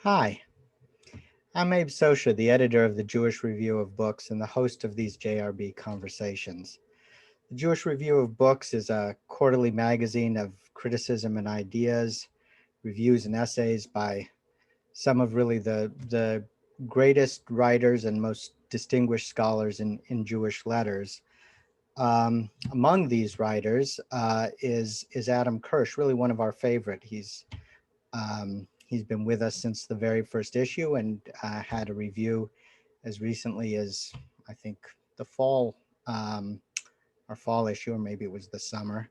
Hi, I'm Abe Socher, the editor of the Jewish Review of Books and the host of these JRB conversations. The Jewish Review of Books is a quarterly magazine of criticism and ideas, reviews and essays by some of really the greatest writers and most distinguished scholars in Jewish letters. Among these writers is Adam Kirsch, really one of our favorite. He's been with us since the very first issue and had a review as recently as I think the fall, our fall issue, or maybe it was the summer.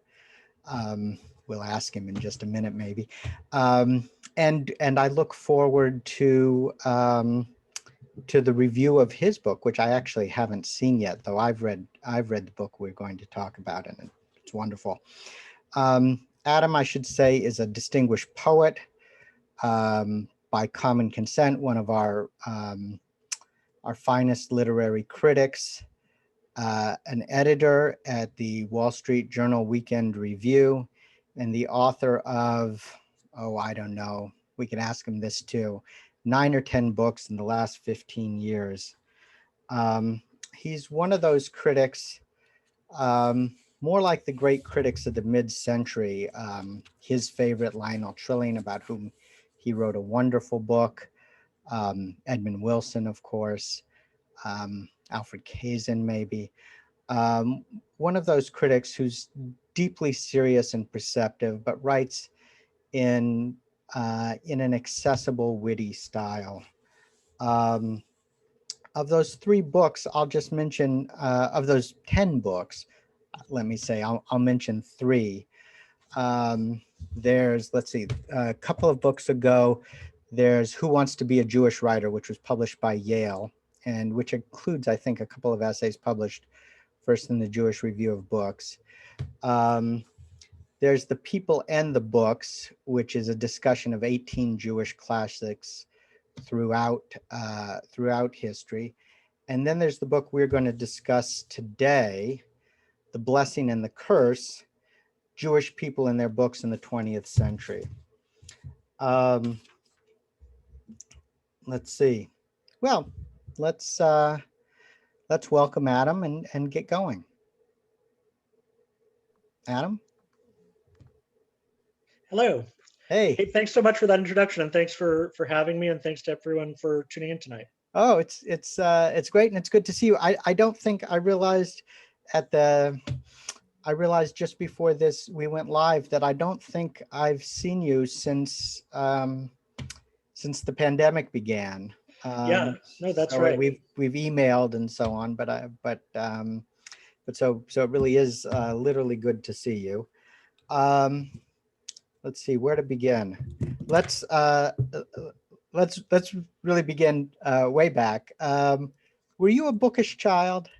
Um, we'll ask him in just a minute, maybe. Um, and I look forward to the review of his book, which I actually haven't seen yet, though I've read the book we're going to talk about, and it's wonderful. Adam, I should say, is a distinguished poet. By common consent, one of our finest literary critics, an editor at the Wall Street Journal Weekend Review, and the author of, oh, I don't know, we can ask him this too, 9 or 10 books in the last 15 years. He's one of those critics, more like the great critics of the mid-century. His favorite, Lionel Trilling, about whom he wrote a wonderful book. Edmund Wilson, of course. Alfred Kazin, maybe. One of those critics who's deeply serious and perceptive, but writes in an accessible, witty style. Um, of those 3 books, I'll just mention, of those 10 books, let me say, I'll mention 3. Let's see, a couple of books ago, there's Who Wants to Be a Jewish Writer, which was published by Yale, and which includes, I think, a couple of essays published first in the Jewish Review of Books. Um, there's The People and the Books, which is a discussion of 18 Jewish classics throughout history. And then there's the book we're going to discuss today, The Blessing and the Curse, Jewish People and Their Books in the 20th Century. Um, let's see. Well, let's welcome Adam and get going. Adam? Hello. Hey. Hey, thanks so much for that introduction, and thanks for having me, and thanks to everyone for tuning in tonight. Oh, it's great, and it's good to see you. I don't think I realized I realized just before this we went live that I don't think I've seen you since the pandemic began. Yeah, no, that's So right. we've emailed and so on, but so it really is literally good to see you. Um, let's see where to begin. Let's uh, let's really begin way back. Were you a bookish child?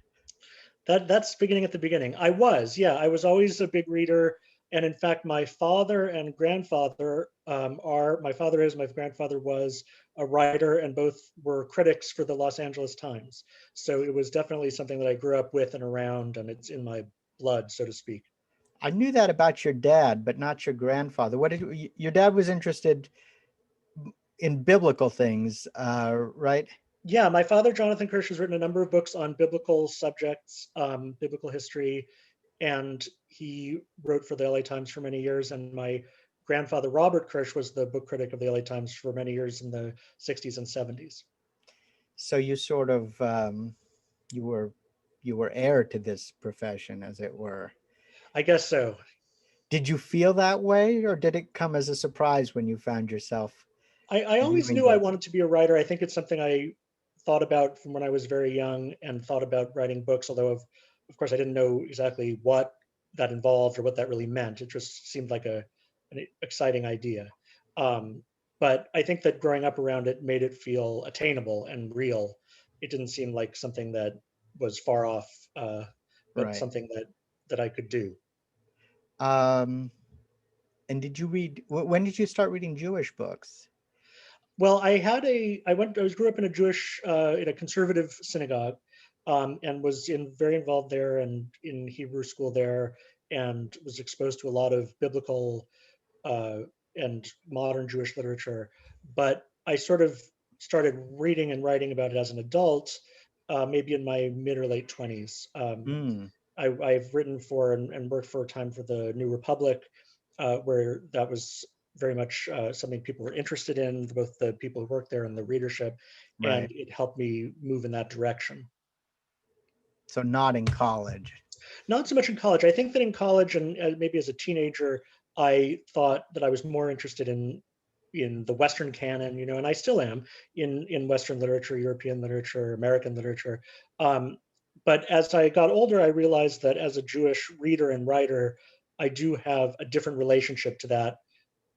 That's beginning at the beginning. I was always a big reader, and in fact, my father and grandfather my father is, my grandfather was a writer, and both were critics for the Los Angeles Times. So it was definitely something that I grew up with and around, and it's in my blood, so to speak. I knew that about your dad, but not your grandfather. What did your dad was interested in biblical things, right? Yeah, my father, Jonathan Kirsch, has written a number of books on biblical subjects, biblical history, and he wrote for the LA Times for many years. And my grandfather, Robert Kirsch, was the book critic of the LA Times for many years in the 60s and 70s. So you sort of you were you were heir to this profession, as it were. I guess so. Did you feel that way, or did it come as a surprise when you found yourself I always reviewing knew I books? wanted to be a writer. I think it's something I thought about from when I was very young and thought about writing books, although of course I didn't know exactly what that involved or what that really meant. It just seemed like an exciting idea. Um, but I think that growing up around it made it feel attainable and real. It didn't seem like something that was far off, but Right. something that I could do. Um, and did you read? When did you start reading Jewish books? Well, I grew up in a in a conservative synagogue, and was very involved there and in Hebrew school there, and was exposed to a lot of biblical uh, and modern Jewish literature. But I sort of started reading and writing about it as an adult, maybe in my mid or late 20s. Mm, I've written for and worked for a time for the New Republic, where that was very much something people were interested in, both the people who worked there and the readership, right. and it helped me move in that direction. So not in college. Not so much in college. I think that in college and maybe as a teenager, I thought that I was more interested in the Western canon, and I still am in Western literature, European literature, American literature. Um, but as I got older, I realized that as a Jewish reader and writer, I do have a different relationship to that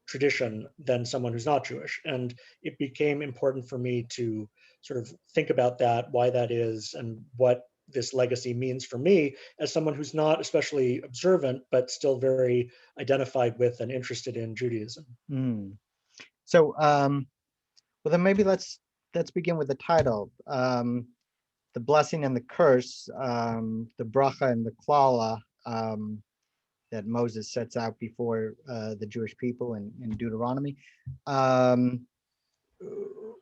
tradition than someone who's not Jewish. And it became important for me to sort of think about that, why that is, and what this legacy means for me as someone who's not especially observant, but still very identified with and interested in Judaism. Mm. So, well, then maybe let's begin with the title. The blessing and the curse, the bracha and the klala, that Moses sets out before the Jewish people in Deuteronomy. Um,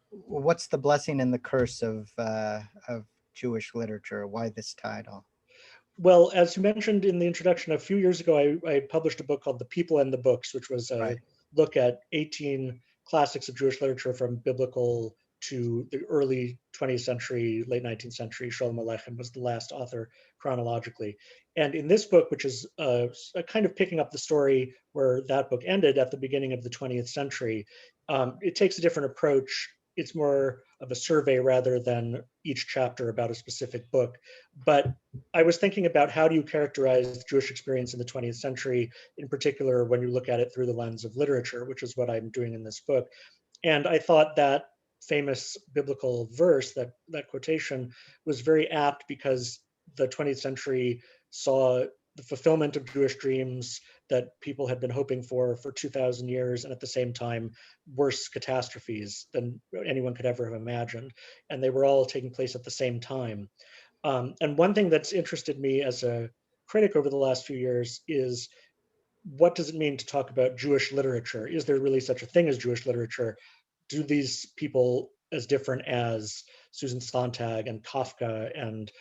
what's the blessing and the curse of Jewish literature? Why this title? Well, as you mentioned in the introduction, a few years ago, I published a book called The People and the Books, which was Right. a look at 18 classics of Jewish literature from biblical to the early 20th century, late 19th century. Sholem Aleichem was the last author chronologically. And in this book, which is kind of picking up the story where that book ended at the beginning of the 20th century, it takes a different approach. It's more of a survey rather than each chapter about a specific book. But I was thinking about how do you characterize Jewish experience in the 20th century, in particular when you look at it through the lens of literature, which is what I'm doing in this book. And I thought that famous biblical verse, that quotation, was very apt because the 20th century saw the fulfillment of Jewish dreams that people had been hoping for 2,000 years, and at the same time, worse catastrophes than anyone could ever have imagined. And they were all taking place at the same time. And one thing that's interested me as a critic over the last few years is what does it mean to talk about Jewish literature? Is there really such a thing as Jewish literature? Do these people, as different as Susan Sontag and Kafka and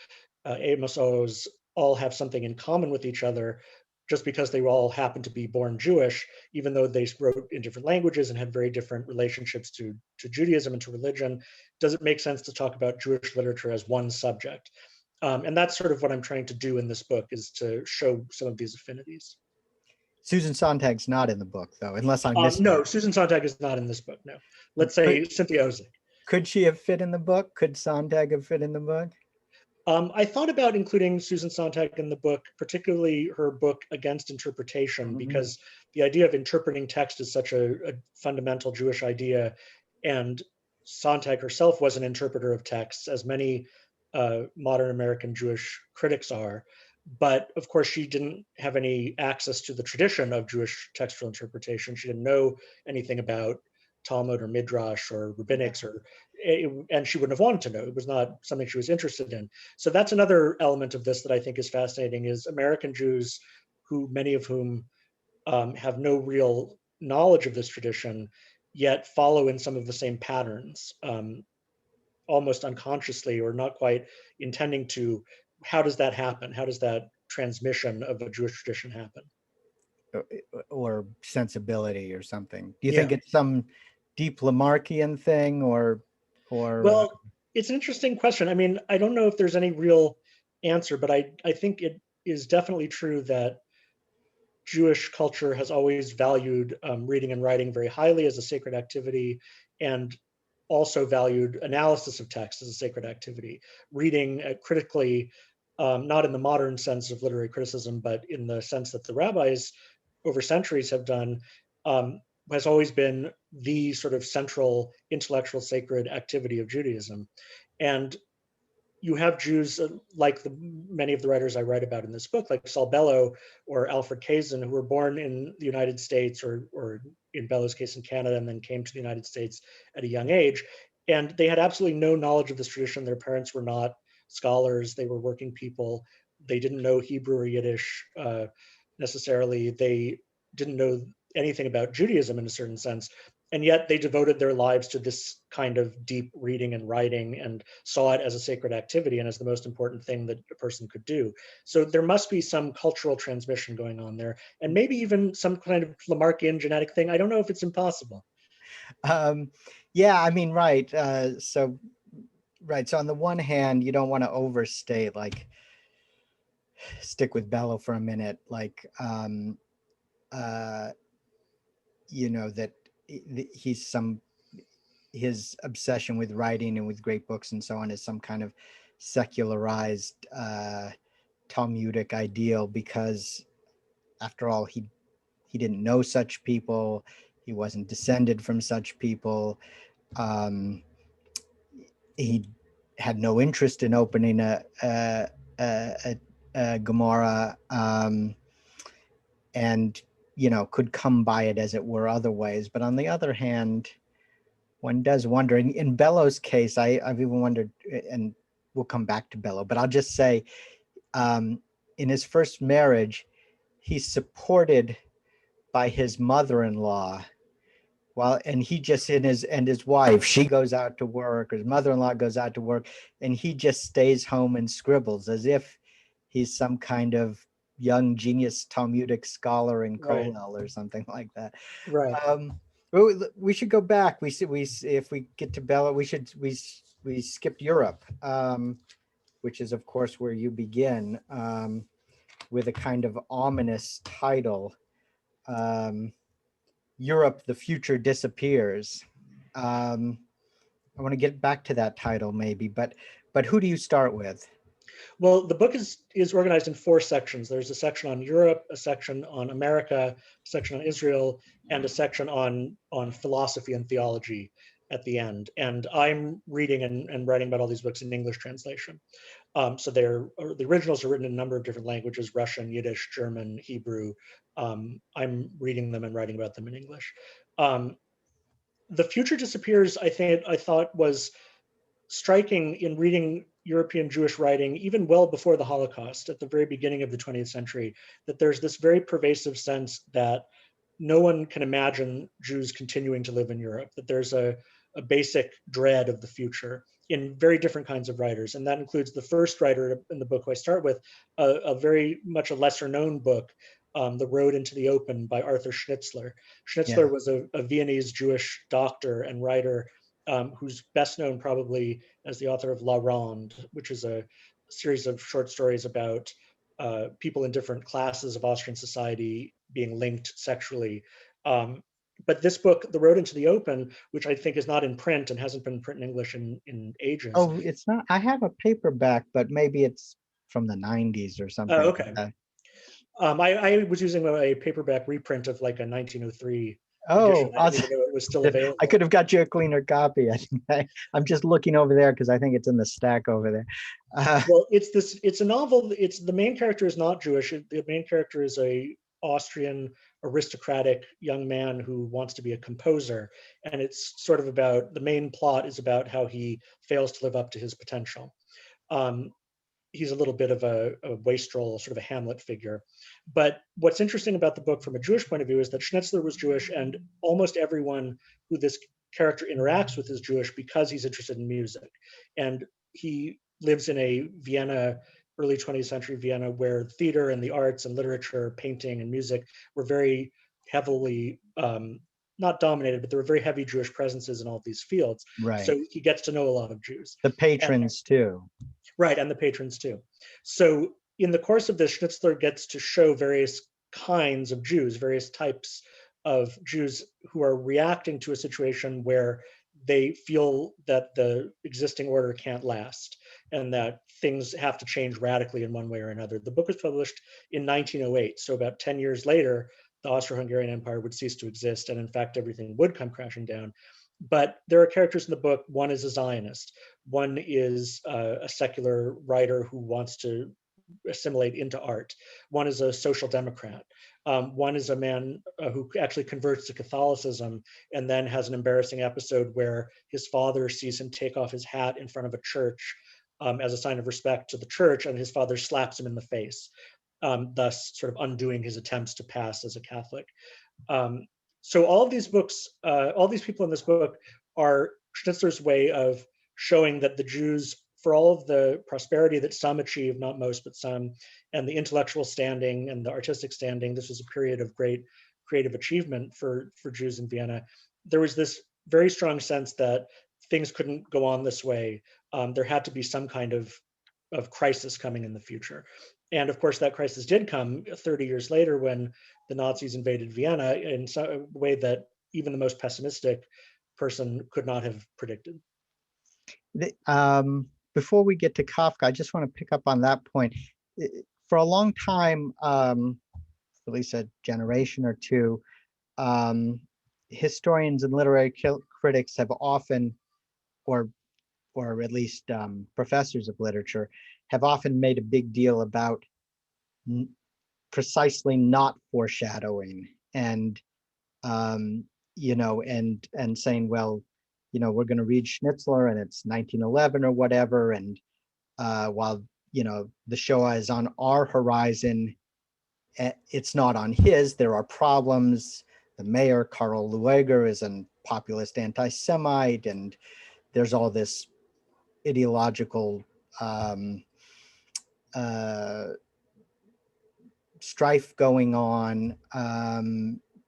Amos Oz, all have something in common with each other just because they all happen to be born Jewish, even though they wrote in different languages and had very different relationships to Judaism and to religion? Does it make sense to talk about Jewish literature as one subject? And that's sort of what I'm trying to do in this book, is to show some of these affinities. Susan Sontag's not in the book, though, unless I'm missing No, it. Susan Sontag is not in this book. No, let's say Cynthia Ozick. Could she have fit in the book? Could Sontag have fit in the book? I thought about including Susan Sontag in the book, particularly her book Against Interpretation, Mhm. because the idea of interpreting text is such a fundamental Jewish idea. And Sontag herself was an interpreter of texts, as many modern American Jewish critics are. But of course, she didn't have any access to the tradition of Jewish textual interpretation. She didn't know anything about Talmud or Midrash or Yeah. rabbinics, and she wouldn't have wanted to know. It was not something she was interested in. So that's another element of this that I think is fascinating: is American Jews, who many of whom have no real knowledge of this tradition, yet follow in some of the same patterns, almost unconsciously or not quite intending to. How does that happen? How does that transmission of a Jewish tradition happen? Or sensibility or something. Do you think Yeah. it's some deep Lamarckian thing or Well, it's an interesting question. I mean, I don't know if there's any real answer, but I think it is definitely true that Jewish culture has always valued reading and writing very highly as a sacred activity, and also valued analysis of text as a sacred activity. Reading critically, not in the modern sense of literary criticism, but in the sense that the rabbis over centuries have done, um, has always been the sort of central intellectual sacred activity of Judaism. And you have Jews like many of the writers I write about in this book, like Saul Bellow or Alfred Kazin, who were born in the United States, or in Bellow's case in Canada, and then came to the United States at a young age. And they had absolutely no knowledge of this tradition. Their parents were not scholars, they were working people. They didn't know Hebrew or Yiddish necessarily. They didn't know anything about Judaism in a certain sense. and yet they devoted their lives to this kind of deep reading and writing and saw it as a sacred activity and as the most important thing that a person could do. So there must be some cultural transmission going on there, and maybe even some kind of Lamarckian genetic thing. I don't know if it's impossible. Yeah, I mean, right. Right. So on the one hand, you don't want to overstate, like, stick with Bellow for a minute, like, uh, that he's his obsession with writing and with great books and so on is some kind of secularized Talmudic ideal, because after all, he didn't know such people. He wasn't descended from such people. He had no interest in opening a Gemara, and could come by it, as it were, other ways. But on the other hand, one does wonder. In Bellow's case, I've even wondered, and we'll come back to Bellow, but I'll just say, in his first marriage, he's supported by his mother-in-law, and he just his wife, she goes out to work, or his mother-in-law goes out to work, and he just stays home and scribbles, as if he's some kind of young genius Talmudic scholar in Right. Kollel or something like that. Right. We should go back. If we get to Bellow, we skipped Europe, which is of course where you begin, with a kind of ominous title. Europe, the future disappears. I want to get back to that title maybe, but who do you start with? Well, the book is organized in 4 sections. There's a section on Europe, a section on America, a section on Israel, and a section on philosophy and theology at the end. And I'm reading and writing about all these books in English translation. So the originals are written in a number of different languages: Russian, Yiddish, German, Hebrew. I'm reading them and writing about them in English. The Future Disappears, I thought was striking in reading European Jewish writing, even well before the Holocaust, at the very beginning of the 20th century, that there's this very pervasive sense that no one can imagine Jews continuing to live in Europe, that there's a basic dread of the future in very different kinds of writers. And that includes the first writer in the book who I start with, a very much a lesser known book, The Road into the Open by Arthur Schnitzler. Schnitzler was a Viennese Jewish doctor and writer, who's best known probably as the author of La Ronde, which is a series of short stories about people in different classes of Austrian society being linked sexually. But this book, The Road into the Open, which I think is not in print and hasn't been in print in English in ages. Oh, it's not. I have a paperback, but maybe it's from the 90s or something. Okay. I was using a paperback reprint of like a 1903 edition. I didn't even know it was still available. I could have got you a cleaner copy. I think I'm just looking over there because I think it's in the stack over there. Well, it's a novel. The main character is not Jewish. The main character is a Austrian aristocratic young man who wants to be a composer, and it's sort of about, the main plot is about how he fails to live up to his potential. He's a little bit of a wastrel, sort of a Hamlet figure. But what's interesting about the book from a Jewish point of view is that Schnitzler was Jewish, and almost everyone who this character interacts with is Jewish because he's interested in music. And he lives in a Vienna, early 20th century Vienna, where theater and the arts and literature, painting and music were very heavily, not dominated, but there were very heavy Jewish presences in all of these fields. Right. So he gets to know a lot of Jews. The patrons too. Right, and the patrons too. So in the course of this, Schnitzler gets to show various kinds of Jews, various types of Jews who are reacting to a situation where they feel that the existing order can't last and that things have to change radically in one way or another. The book was published in 1908, so about 10 years later, the Austro-Hungarian Empire would cease to exist, and in fact, everything would come crashing down. But there are characters in the book. One is a Zionist. One is a secular writer who wants to assimilate into art. One is a social democrat. One is a man who actually converts to Catholicism and then has an embarrassing episode where his father sees him take off his hat in front of a church as a sign of respect to the church, and his father slaps him in the face, thus sort of undoing his attempts to pass as a Catholic. So all of these books, all these people in this book are Schnitzler's way of showing that the Jews, for all of the prosperity that some achieved, not most, but some, and the intellectual standing and the artistic standing, this was a period of great creative achievement for Jews in Vienna. There was this very strong sense that things couldn't go on this way. There had to be some kind of crisis coming in the future. And of course, that crisis did come 30 years later when the Nazis invaded Vienna in a way that even the most pessimistic person could not have predicted. Before we get to Kafka, I just want to pick up on that point. For a long time, at least a generation or two, historians and literary critics have often, or at least professors of literature, have often made a big deal about precisely not foreshadowing and and saying, well, we're going to read Schnitzler and it's 1911 or whatever, and while the Shoah is on our horizon, it's not on his. There are problems. The mayor, Karl Lueger, is a populist anti-Semite, and there's all this ideological strife going on,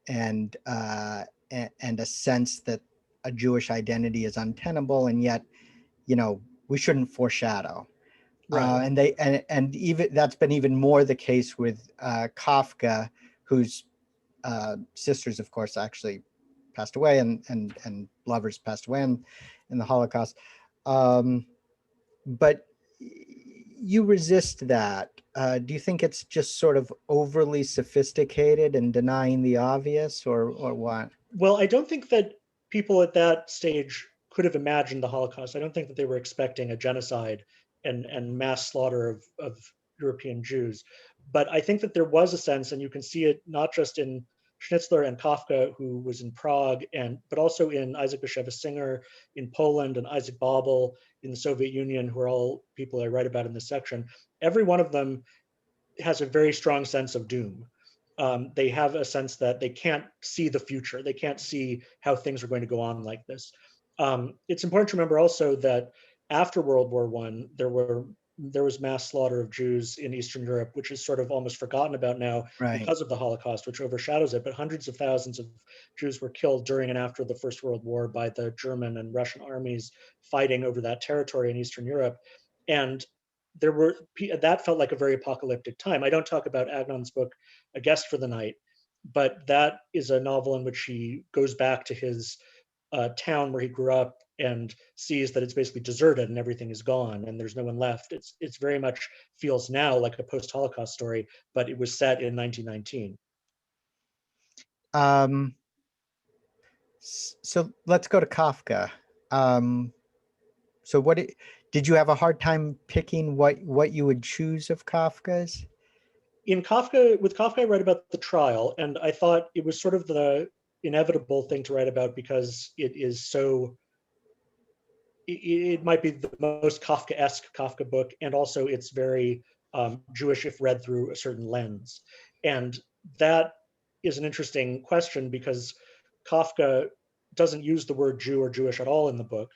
and a sense that a Jewish identity is untenable, and yet, we shouldn't foreshadow. Right. And even that's been even more the case with Kafka, whose sisters, of course, actually passed away, and lovers passed away in the Holocaust. But you resist that. Do you think it's just sort of overly sophisticated and denying the obvious, or what? Well, I don't think that people at that stage could have imagined the Holocaust. I don't think that they were expecting a genocide and mass slaughter of European Jews. But I think that there was a sense, and you can see it not just in Schnitzler and Kafka, who was in Prague, but also in Isaac Bashevis Singer in Poland and Isaac Babel in the Soviet Union, who are all people I write about in this section. Every one of them has a very strong sense of doom. They have a sense that they can't see the future. They can't see how things are going to go on like this. It's important to remember also that after World War I, there was mass slaughter of Jews in Eastern Europe, which is sort of almost forgotten about now Right. because of the Holocaust, which overshadows it. But hundreds of thousands of Jews were killed during and after the First World War by the German and Russian armies fighting over that territory in Eastern Europe. And that felt like a very apocalyptic time. I don't talk about Agnon's book, A Guest for the Night, but that is a novel in which he goes back to his town where he grew up and sees that it's basically deserted and everything is gone and there's no one left. It's very much feels now like a post-Holocaust story, but it was set in 1919. So let's go to Kafka. So did you have a hard time picking what you would choose of Kafka's? With Kafka, I write about the trial, and I thought it was sort of the inevitable thing to write about because it might be the most Kafkaesque Kafka book, and also it's very Jewish if read through a certain lens. And that is an interesting question because Kafka doesn't use the word Jew or Jewish at all in the book.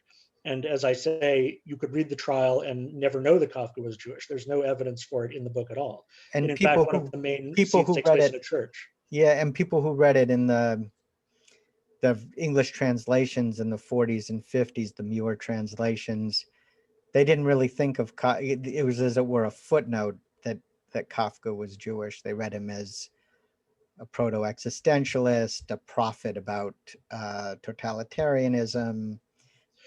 And as I say, you could read the trial and never know that Kafka was Jewish. There's no evidence for it in the book at all. And And in fact, one of the main people scenes who takes read place it, in a church. yeah, and people who read it in the English translations in the 40s and 50s, the Muir translations, they didn't really think of it was, as it were, a footnote that Kafka was Jewish. They read him as a proto-existentialist, a prophet about totalitarianism,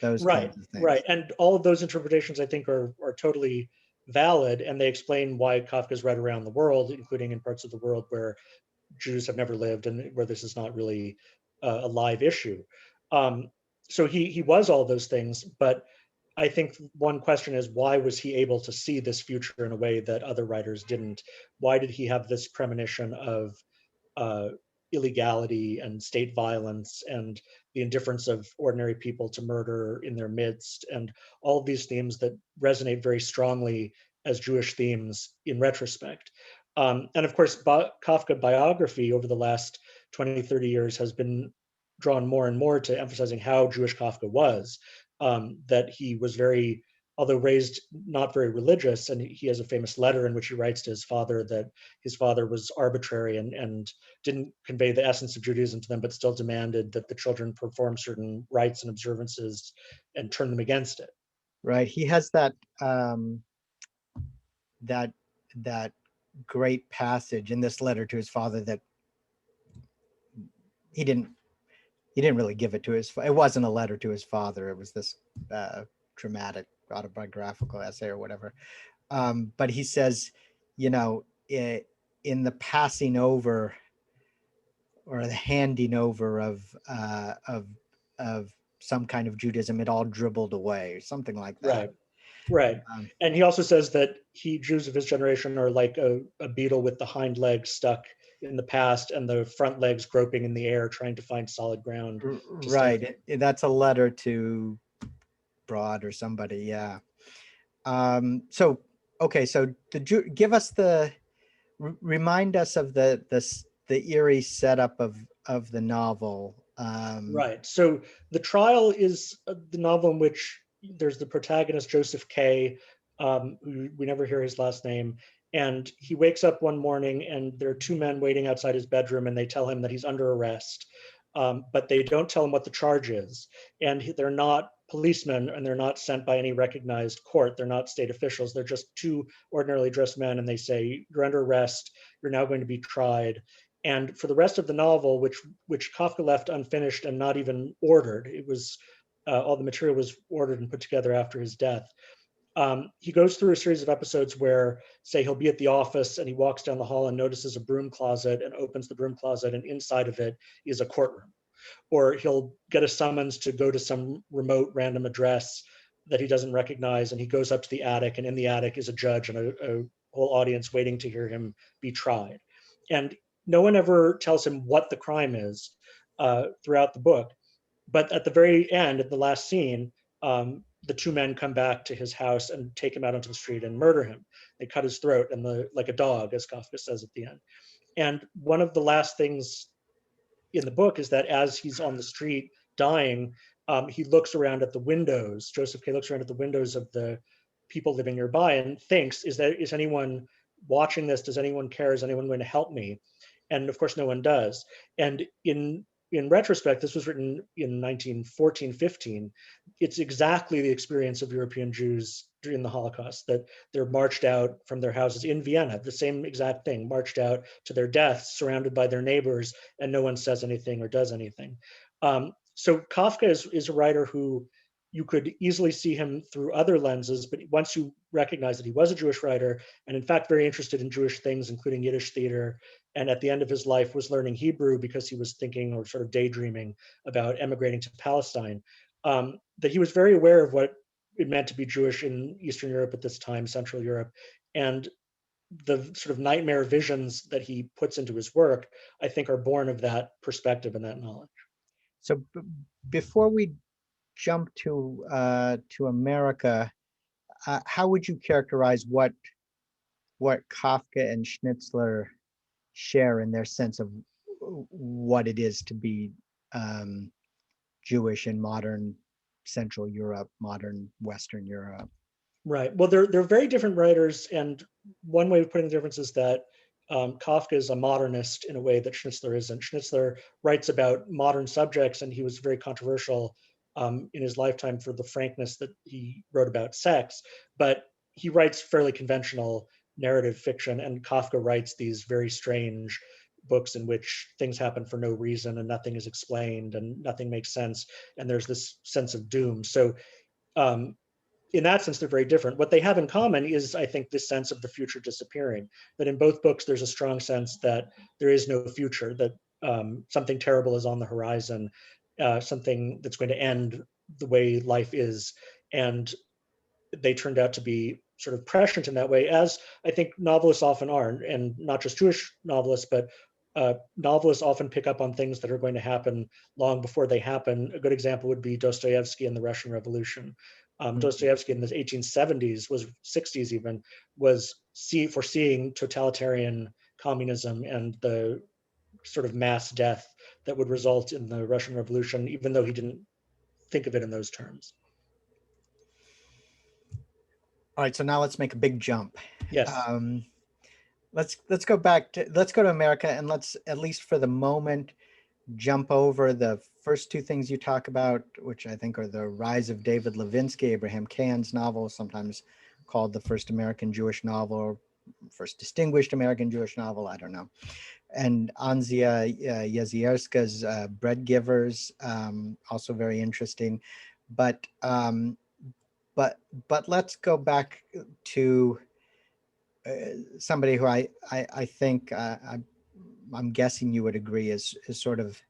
those kinds of things. Right. And all of those interpretations, I think, are totally valid, and they explain why Kafka's read around the world, including in parts of the world where Jews have never lived and where this is not really a live issue. So he was all those things, but I think one question is, why was he able to see this future in a way that other writers didn't? Why did he have this premonition of uh, illegality and state violence and the indifference of ordinary people to murder in their midst, and all of these themes that resonate very strongly as Jewish themes in retrospect? And of course, Kafka biography over the last 20, 30 years has been drawn more and more to emphasizing how Jewish Kafka was, that he was very, although raised not very religious, and he has a famous letter in which he writes to his father that his father was arbitrary and didn't convey the essence of Judaism to them, but still demanded that the children perform certain rites and observances and turn them against it. Right. He has that that great passage in this letter to his father that he didn't really give it to his. It wasn't a letter to his father. It was this dramatic autobiographical essay or whatever. But he says, you know, in the passing over or the handing over of some kind of Judaism, it all dribbled away, or something like that. Right. And he also says that Jews of his generation are like a beetle with the hind legs stuck in the past and the front legs groping in the air, trying to find solid ground. Right. That's a letter to Broad or somebody. Yeah. So, okay. So give us remind us of the eerie setup of the novel. Right. So the trial is the novel in which there's the protagonist, Joseph K., who we never hear his last name. And he wakes up one morning and there are two men waiting outside his bedroom and they tell him that he's under arrest. But they don't tell him what the charge is. And they're not policemen and they're not sent by any recognized court. They're not state officials. They're just two ordinarily dressed men. And they say, you're under arrest. You're now going to be tried. And for the rest of the novel, which Kafka left unfinished and not even ordered, it was all the material was ordered and put together after his death. He goes through a series of episodes where, say, he'll be at the office and he walks down the hall and notices a broom closet and opens the broom closet, and inside of it is a courtroom. Or he'll get a summons to go to some remote random address that he doesn't recognize, and he goes up to the attic, and in the attic is a judge and a whole audience waiting to hear him be tried. And no one ever tells him what the crime is throughout the book. But at the very end, at the last scene, the two men come back to his house and take him out onto the street and murder him. They cut his throat and like a dog, as Kafka says at the end. And one of the last things in the book is that as he's on the street dying, he looks around at the windows. Joseph K. looks around at the windows of the people living nearby and thinks, is anyone watching this? Does anyone care? Is anyone going to help me? And of course, no one does. And in retrospect, this was written in 1914, 15. It's exactly the experience of European Jews during the Holocaust, that they're marched out from their houses in Vienna, the same exact thing, marched out to their deaths, surrounded by their neighbors, and no one says anything or does anything. So Kafka is a writer who you could easily see him through other lenses, but once you recognize that he was a Jewish writer, and in fact very interested in Jewish things, including Yiddish theater, and at the end of his life was learning Hebrew because he was thinking or sort of daydreaming about emigrating to Palestine, that he was very aware of what it meant to be Jewish in Eastern Europe at this time, Central Europe, and the sort of nightmare visions that he puts into his work, I think, are born of that perspective and that knowledge. So before we jump to America, how would you characterize what Kafka and Schnitzler share in their sense of what it is to be Jewish in modern Central Europe, modern Western Europe? Right. Well, they're very different writers, and one way of putting the difference is that Kafka is a modernist in a way that Schnitzler isn't. Schnitzler writes about modern subjects, and he was very controversial in his lifetime for the frankness that he wrote about sex, but he writes fairly conventional narrative fiction, and Kafka writes these very strange books in which things happen for no reason and nothing is explained and nothing makes sense, and there's this sense of doom. So in that sense, they're very different. What they have in common is, I think, this sense of the future disappearing, that in both books, there's a strong sense that there is no future, that something terrible is on the horizon, something that's going to end the way life is. And they turned out to be sort of prescient in that way, as I think novelists often are, and not just Jewish novelists, but novelists often pick up on things that are going to happen long before they happen. A good example would be Dostoyevsky and the Russian Revolution. Dostoyevsky in the 1870s, 60s even, was foreseeing totalitarian communism and the sort of mass death that would result in the Russian Revolution, even though he didn't think of it in those terms. All right, so now let's make a big jump. Yes. Let's go back to let's go to America, and let's, at least for the moment, jump over the first two things you talk about, which I think are the rise of David Levinsky, Abraham Cahan's novel, sometimes called the first American Jewish novel, or first distinguished American Jewish novel, I don't know, and Anzia Yazierska's Bread Givers, also very interesting. But but let's go back to somebody who I think I'm guessing you would agree is sort of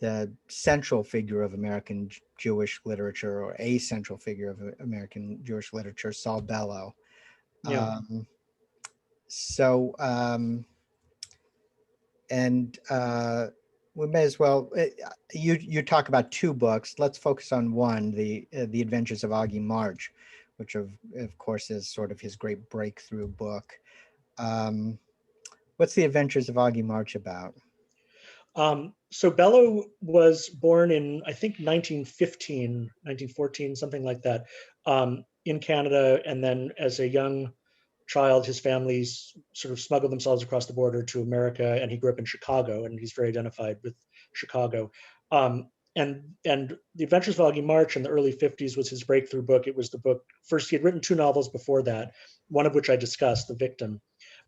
the central figure of American Jewish literature, or a central figure of American Jewish literature, Saul Bellow. Yeah. So and we may as well. You talk about two books. Let's focus on one, the Adventures of Augie March, which of course is sort of his great breakthrough book. What's the Adventures of Augie March about? So Bellow was born in, I think, 1915, 1914, something like that, in Canada. And then as a young child, his families sort of smuggled themselves across the border to America, and he grew up in Chicago, and he's very identified with Chicago. And The Adventures of Augie March in the early 50s was his breakthrough book. It was the book, first, he had written two novels before that, one of which I discussed, The Victim.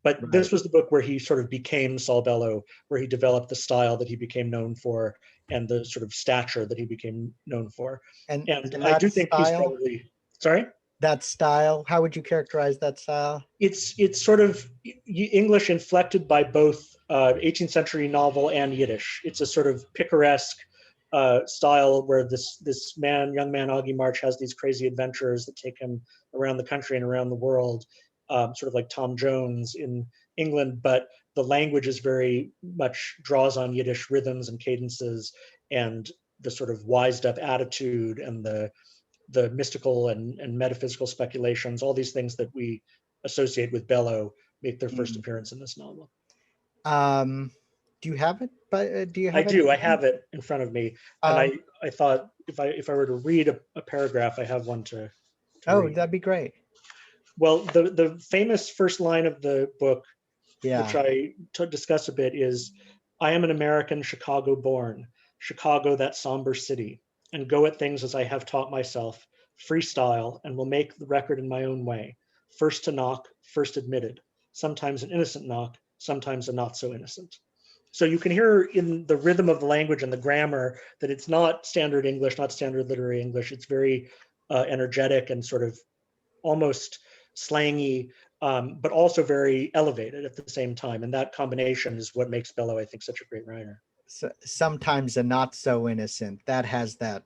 But Right. This was the book where he sort of became Saul Bellow, where he developed the style that he became known for and the sort of stature that he became known for. And I that do think he's style, probably, sorry? that style, how would you characterize that style? It's sort of English inflected by both 18th century novel and Yiddish. It's a sort of picaresque style where this young man Augie March, has these crazy adventures that take him around the country and around the world, sort of like Tom Jones in England. But the language is very much draws on Yiddish rhythms and cadences, and the sort of wised up attitude and the mystical and metaphysical speculations, all these things that we associate with Bellow, make their first appearance in this novel. Do you have it? But do you I have it? do. I have it in front of me, and I thought if I were to read a paragraph, I have one to read. That'd be great. Well, the famous first line of the book, Yeah. which I discuss a bit, is, "I am an American, Chicago born, Chicago, that somber city, and go at things as I have taught myself, freestyle, and will make the record in my own way. First to knock, first admitted, sometimes an innocent knock, sometimes a not so innocent." So you can hear in the rhythm of the language and the grammar that it's not standard English, not standard literary English. It's very energetic and sort of almost slangy, but also very elevated at the same time. And that combination is what makes Bellow, I think, such a great writer. So, sometimes a not so innocent, that has that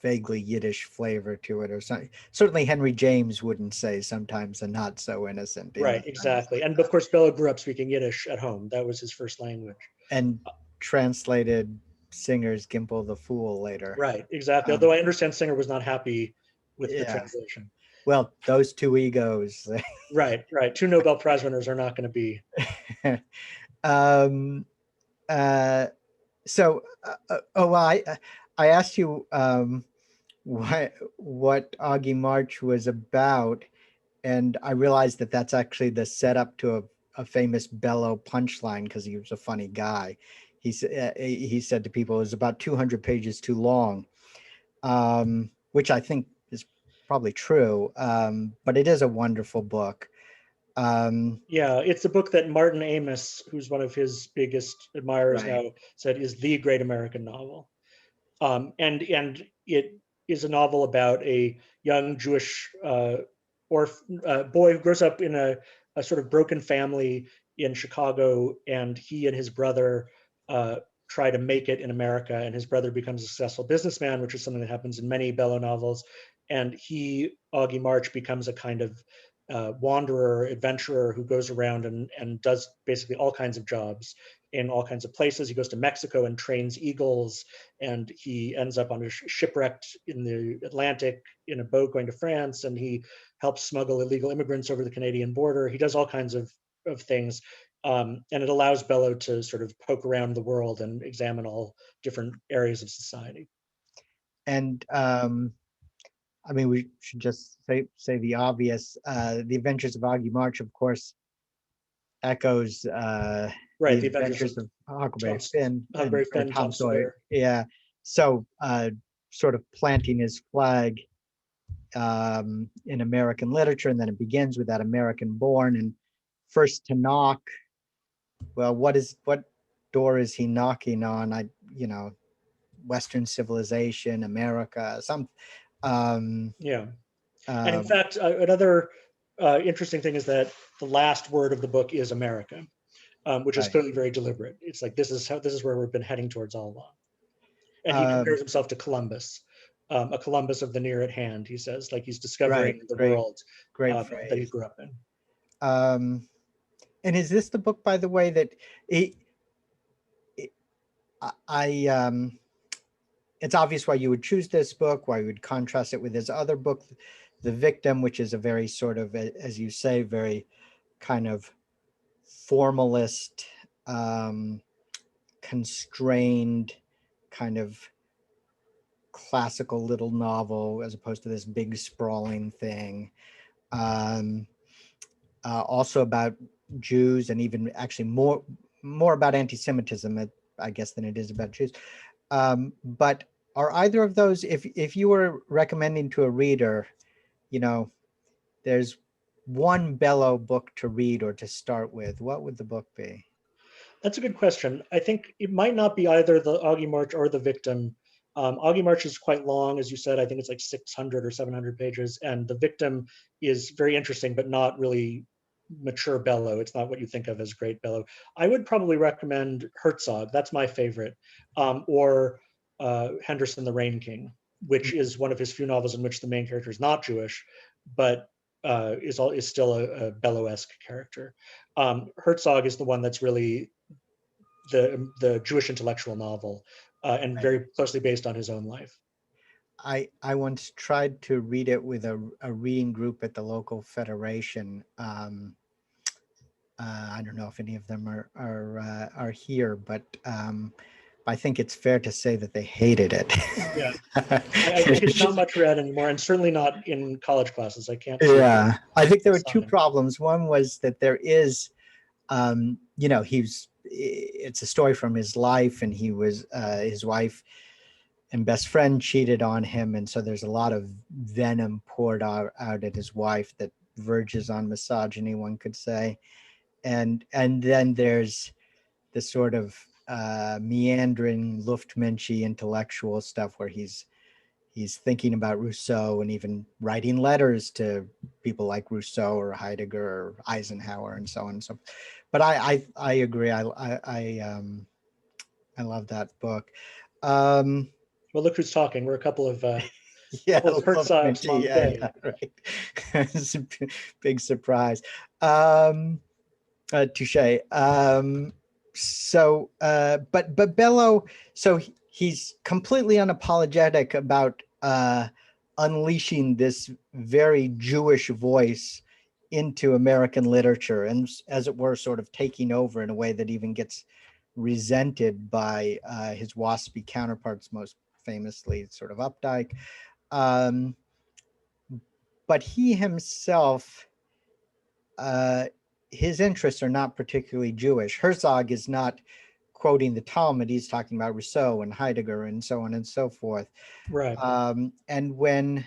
vaguely Yiddish flavor to it, or something. Certainly Henry James wouldn't say sometimes a not so innocent. Right, exactly. And of course, Bellow grew up speaking Yiddish at home. That was his first language. And translated Singer's Gimple the Fool later. Right, exactly. Although I understand Singer was not happy with the translation. Well, those two egos. Right. Two Nobel Prize winners are not going to be. I asked you what Augie March was about, and I realized that that's actually the setup to a famous Bellow punchline, because he was a funny guy. He said to people, it was about 200 pages too long, which I think is probably true, but it is a wonderful book. Yeah, it's a book that Martin Amis, who's one of his biggest admirers now, said is the great American novel. And it is a novel about a young Jewish boy who grows up in a sort of broken family in Chicago, and he and his brother try to make it in America, and his brother becomes a successful businessman, which is something that happens in many Bellow novels. And Augie March, becomes a kind of wanderer, adventurer who goes around and does basically all kinds of jobs in all kinds of places. He goes to Mexico and trains eagles, and he ends up on a shipwrecked in the Atlantic in a boat going to France, and he helps smuggle illegal immigrants over the Canadian border. He does all kinds of things. And it allows Bellow to sort of poke around the world and examine all different areas of society. And I mean, we should just say the obvious. The Adventures of Augie March, of course, echoes Right, the the Adventures of Adventures of Huckleberry Tom, Finn Huckleberry or Finn, Tom Tom Sawyer. Sawyer. Yeah. So sort of planting his flag in American literature, and then it begins with that American born and first to knock. Well, what door is he knocking on? Western civilization, America, some. Yeah. And in Um, fact, another interesting thing is that the last word of the book is America, which is right. clearly very deliberate. It's like this is where we've been heading towards all along. And he Um, compares himself to Columbus, a Columbus of the near at hand. He says, like he's right. discovering the Great. world Great that he phrase. grew up in. And is this the book, by the way, that it's obvious why you would choose this book, why you would contrast it with his other book, The Victim, which is a very sort of, as you say, very kind of formalist, constrained, kind of classical little novel, as opposed to this big sprawling thing. Also about Jews, and even actually more about anti-Semitism, I guess, than it is about Jews. But are either of those, if you were recommending to a reader, there's one Bellow book to read or to start with, what would the book be? That's a good question. I think it might not be either the Augie March or the Victim. Augie March is quite long, as you said. I think it's like 600 or 700 pages, and the Victim is very interesting, but not really mature Bellow. It's not what you think of as great Bellow. I would probably recommend Herzog. That's my favorite, or Henderson, the Rain King, which is one of his few novels in which the main character is not Jewish, but is still a Bellow-esque character. Herzog is the one that's really the Jewish intellectual novel, and Right. very closely based on his own life. I once tried to read it with a reading group at the local federation. I don't know if any of them are here, but I think it's fair to say that they hated it. Yeah, I think it's not much read anymore, and certainly not in college classes. I can't see. Yeah, I think there were two Sign. problems. One was that there is, it's a story from his life, and he was his wife and best friend cheated on him, and so there's a lot of venom poured out at his wife that verges on misogyny, one could say. And then there's the sort of meandering Luftmensch intellectual stuff where he's thinking about Rousseau and even writing letters to people like Rousseau or Heidegger or Eisenhower and so on and so. But I agree. I love that book. Well, look who's talking. We're a couple of Yeah, Herzogs long day. yeah, right. It's a big surprise. Touche. But Bellow, so he's completely unapologetic about unleashing this very Jewish voice into American literature, and as it were, sort of taking over in a way that even gets resented by his waspy counterparts, most famously sort of Updike. But he himself, his interests are not particularly Jewish. Herzog is not quoting the Talmud. He's talking about Rousseau and Heidegger and so on and so forth. Right. And when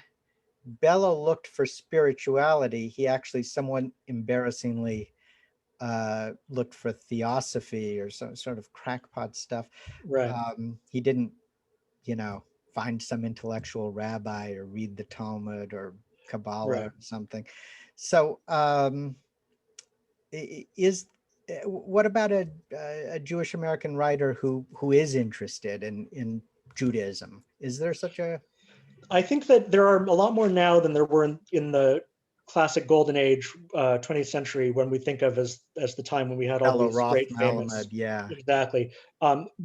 Bellow looked for spirituality, he actually somewhat embarrassingly looked for theosophy or some sort of crackpot stuff. Right. He didn't, find some intellectual rabbi or read the Talmud or Kabbalah Right. or something. So what about a Jewish American writer who is interested in Judaism? Is there such a? I think that there are a lot more now than there were in the classic golden age, 20th century, when we think of as the time when we had all Ella these Roth great famous. Malamed, yeah. Exactly.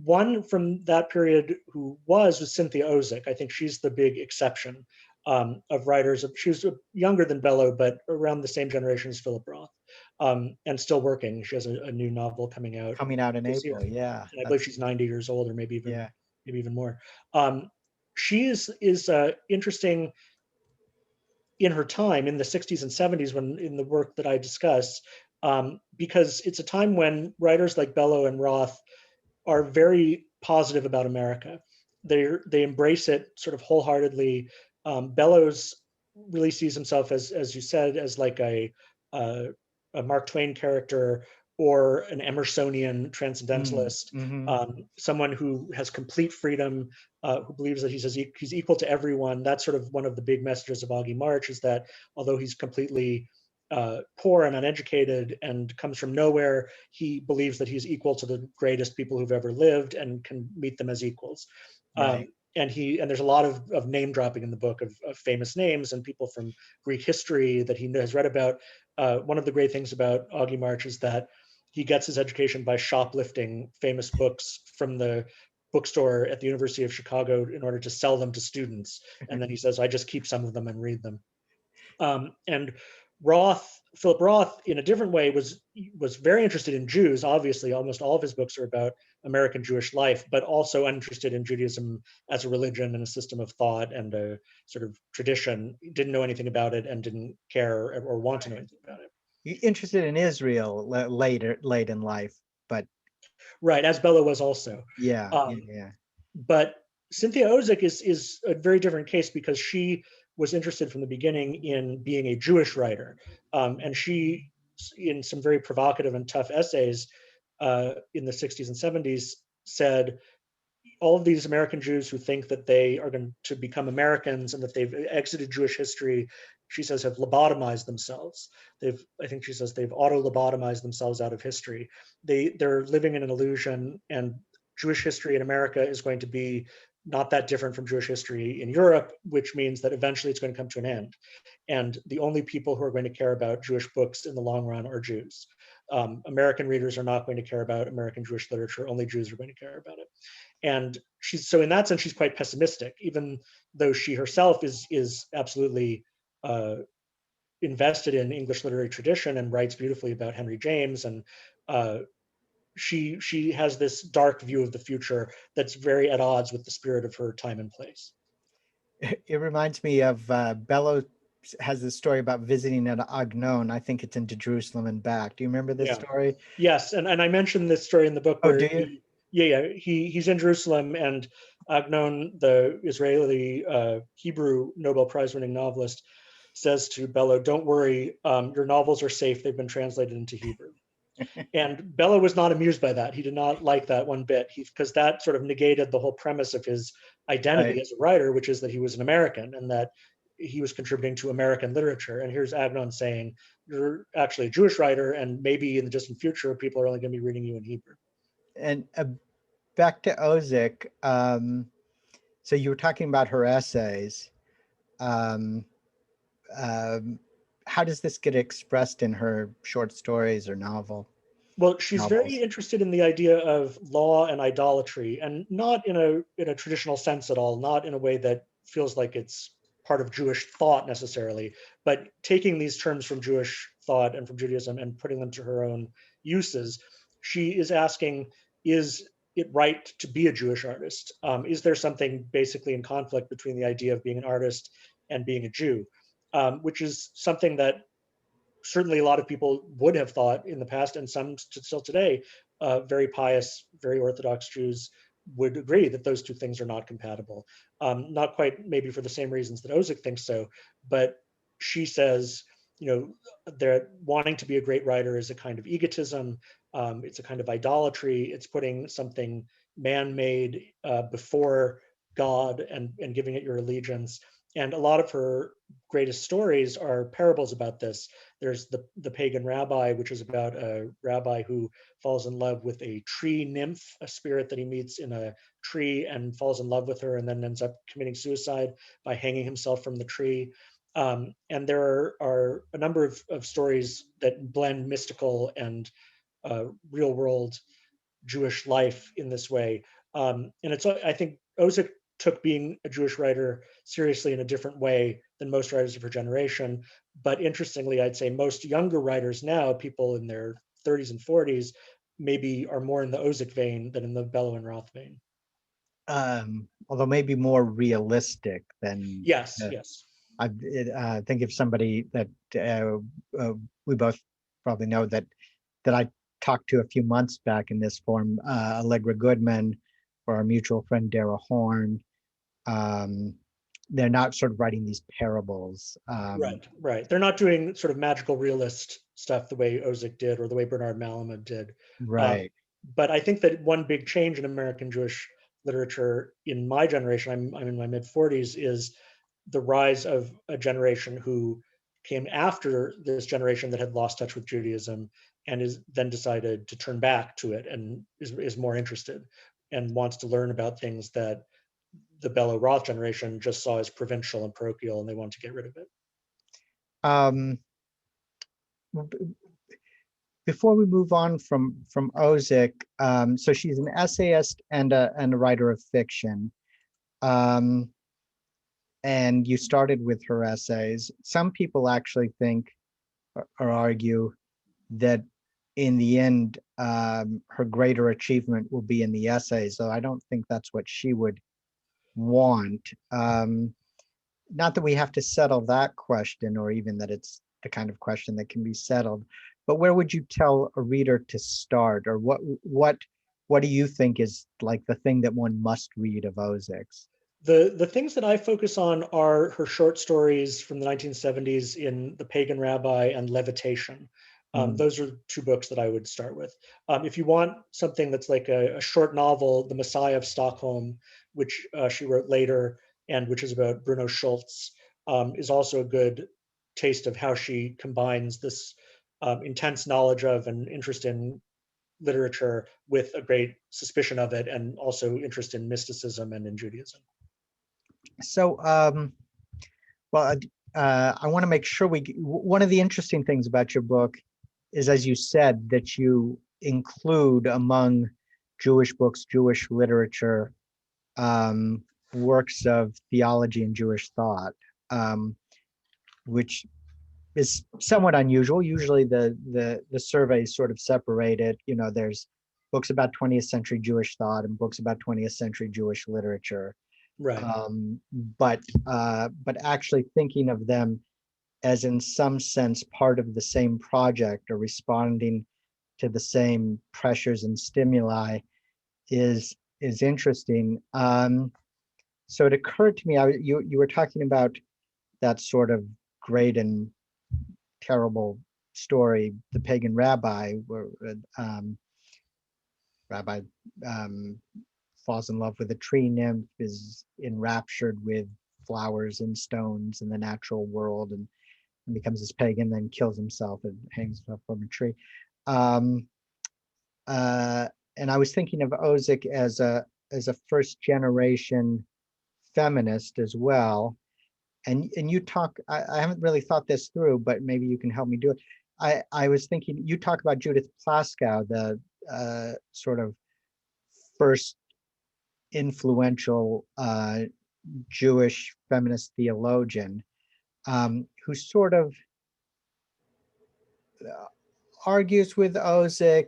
One from that period who was Cynthia Ozick. I think she's the big exception of writers. She was younger than Bellow, but around the same generation as Philip Roth. and still working. She has a new novel coming out In this year, April. Yeah, and I believe that's she's 90 years old, or yeah. maybe even more. She is interesting in her time in the 60s and 70s, when in the work that I discuss, because it's a time when writers like Bellow and Roth are very positive about America. They embrace it sort of wholeheartedly. Bellows really sees himself as you said, as like a, a Mark Twain character, or an Emersonian transcendentalist, Mm-hmm. someone who has complete freedom, who believes that he's equal to everyone. That's sort of one of the big messages of Augie March, is that although he's completely poor and uneducated and comes from nowhere, he believes that he's equal to the greatest people who've ever lived and can meet them as equals. Right. And there's a lot of name dropping in the book of famous names and people from Greek history that he has read about. One of the great things about Augie March is that he gets his education by shoplifting famous books from the bookstore at the University of Chicago in order to sell them to students. And then he says, I just keep some of them and read them. And Philip Roth, in a different way, was very interested in Jews. Obviously, almost all of his books are about American Jewish life, but also interested in Judaism as a religion and a system of thought and a sort of tradition. He didn't know anything about it and didn't care or want to know anything about it. Interested in Israel late in life, but Right, as Bella was also. yeah, yeah, Um, yeah. but Cynthia Ozick is a very different case, because she was interested from the beginning in being a Jewish writer, and she, in some very provocative and tough essays in the 60s and 70s, said all of these American Jews who think that they are going to become Americans and that they've exited Jewish history, she says, have lobotomized themselves. I think she says they've auto-lobotomized themselves out of history. They're living in an illusion, and Jewish history in America is going to be not that different from Jewish history in Europe, which means that eventually it's going to come to an end. And the only people who are going to care about Jewish books in the long run are Jews. American readers are not going to care about American Jewish literature. Only Jews are going to care about it. And so in that sense, she's quite pessimistic, even though she herself is absolutely invested in English literary tradition and writes beautifully about Henry James. And uh, she has this dark view of the future that's very at odds with the spirit of her time and place. It reminds me of Bellow has this story about visiting at Agnon. I think it's into Jerusalem and back. Do you remember this Yeah. story? Yes, and I mentioned this story in the book Oh, where do you? he's in Jerusalem, and Agnon, the Israeli Hebrew Nobel Prize winning novelist, says to Bellow, "Don't worry, your novels are safe. They've been translated into Hebrew." And Bellow was not amused by that. He did not like that one bit, because that sort of negated the whole premise of his identity Right. as a writer, which is that he was an American and that he was contributing to American literature. And here's Agnon saying, you're actually a Jewish writer, and maybe in the distant future, people are only going to be reading you in Hebrew. And back to Ozick. So you were talking about her essays. Um, um, how does this get expressed in her short stories or Well, she's very novels? interested in the idea of law and idolatry, and not in a traditional sense at all, not in a way that feels like it's part of Jewish thought necessarily, but taking these terms from Jewish thought and from Judaism and putting them to her own uses. She is asking, is it right to be a Jewish artist? Is there something basically in conflict between the idea of being an artist and being a Jew? Which is something that certainly a lot of people would have thought in the past, and some still today, very pious, very Orthodox Jews would agree that those two things are not compatible. Not quite maybe for the same reasons that Ozick thinks so, but she says, you know, they're wanting to be a great writer is a kind of egotism. It's a kind of idolatry. It's putting something man-made before God and giving it your allegiance. And a lot of her greatest stories are parables about this. There's the pagan rabbi, which is about a rabbi who falls in love with a tree nymph, a spirit that he meets in a tree, and falls in love with her, and then ends up committing suicide by hanging himself from the tree. And there are a number of stories that blend mystical and real world Jewish life in this way. And it's, I think Ozick took being a Jewish writer seriously in a different way than most writers of her generation. But interestingly, I'd say most younger writers now, people in their 30s and 40s, maybe are more in the Ozick vein than in the Bellow and Roth vein. Although maybe more realistic than Yes, yes. I think of somebody that we both probably know that I talked to a few months back in this form, Allegra Goodman, or our mutual friend Dara Horn. They're not sort of writing these parables. Right, right. They're not doing sort of magical realist stuff the way Ozick did or the way Bernard Malamud did. Um, Right. but I think that one big change in American Jewish literature in my generation, I'm in my mid 40s, is the rise of a generation who came after this generation that had lost touch with Judaism and is then decided to turn back to it and is more interested and wants to learn about things that the Bellow Roth generation just saw as provincial and parochial, and they want to get rid of it. Um, b- Before we move on from Ozick, so she's an essayist and a writer of fiction. Um, and you started with her essays. Some people actually think or argue that in the end, her greater achievement will be in the essays, though I don't think that's what she would want. Not that we have to settle that question, or even that it's the kind of question that can be settled, but where would you tell a reader to start, or what do you think is like the thing that one must read of Ozick's? The things that I focus on are her short stories from the 1970s in The Pagan Rabbi and Levitation. Mm, Those are two books that I would start with. If you want something that's like a short novel, The Messiah of Stockholm, which she wrote later and which is about Bruno Schultz, is also a good taste of how she combines this intense knowledge of and interest in literature with a great suspicion of it and also interest in mysticism and in Judaism. so well, I want to make sure one of the interesting things about your book is, as you said, that you include among Jewish books, Jewish literature, um, works of theology and Jewish thought, um, which is somewhat unusual. Usually the surveys sort of separate it. There's books about 20th century Jewish thought and books about 20th century Jewish literature. Right. Um, but actually thinking of them as in some sense part of the same project or responding to the same pressures and stimuli is interesting. So it occurred to me, you were talking about that sort of great and terrible story, the pagan rabbi, where rabbi um, falls in love with a tree nymph, is enraptured with flowers and stones in the natural world, and becomes this pagan, then kills himself and hangs himself from a tree. Um, uh, and I was thinking of Ozick as a first generation feminist as well. And you talk, I haven't really thought this through, but maybe you can help me do it. I was thinking, you talk about Judith Plaskow, the sort of first influential Jewish feminist theologian, who sort of argues with Ozick,